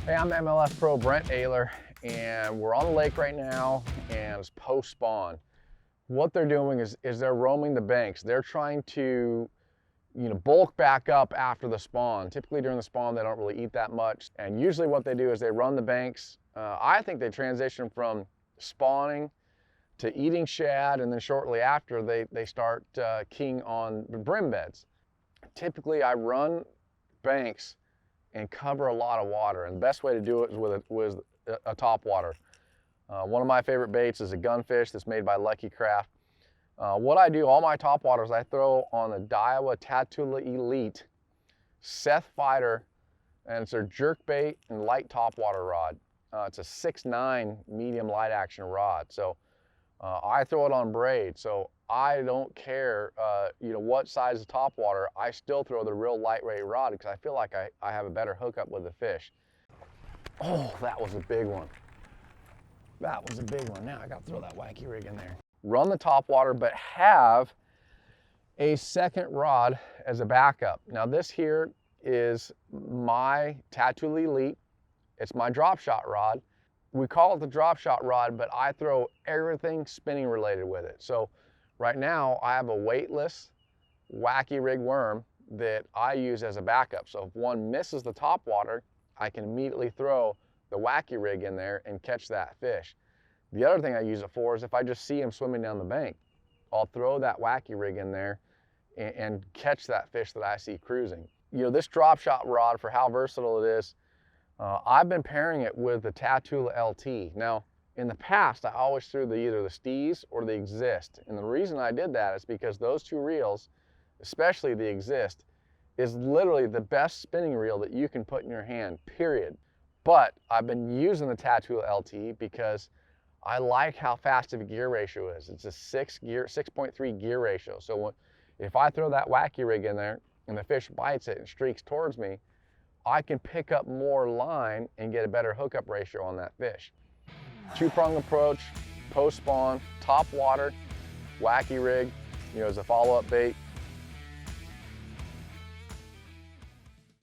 Hey, I'm MLF Pro Brent Ehrler, and we're on the lake right now, and it's post-spawn. What they're doing is they're roaming the banks. They're trying to, bulk back up after the spawn. Typically during the spawn, they don't really eat that much, and usually what they do is they run the banks. I think they transition from spawning to eating shad, and then shortly after, they start keying on the brim beds. Typically, I run banks and cover a lot of water. And the best way to do it is with a top water. One of my favorite baits is a gunfish that's made by Lucky Craft. What I do, all my top waters, I throw on the Daiwa Tatula Elite Seth Fighter, and it's their jerk bait and light top water rod. It's a 6'9" medium light action rod. So I throw it on braid. So I don't care, what size of top water. I still throw the real lightweight rod because I feel like I have a better hookup with the fish. Oh, that was a big one. That was a big one. Now I got to throw that wacky rig in there. Run the top water, but have a second rod as a backup. Now this here is my Tatula Elite. It's my drop shot rod. We call it the drop shot rod, but I throw everything spinning related with it. So right now I have a weightless wacky rig worm that I use as a backup. So if one misses the top water, I can immediately throw the wacky rig in there and catch that fish. The other thing I use it for is if I just see him swimming down the bank, I'll throw that wacky rig in there and catch that fish that I see cruising. This drop shot rod, for how versatile it is, I've been pairing it with the Tatula LT. Now, in the past, I always threw either the Steez or the Exist. And the reason I did that is because those two reels, especially the Exist, is literally the best spinning reel that you can put in your hand, period. But I've been using the Tatula LT because I like how fast of a gear ratio is. It's a 6.3 gear ratio. So if I throw that wacky rig in there and the fish bites it and streaks towards me, I can pick up more line and get a better hookup ratio on that fish. Two-prong approach, post-spawn, top water, wacky rig, as a follow-up bait.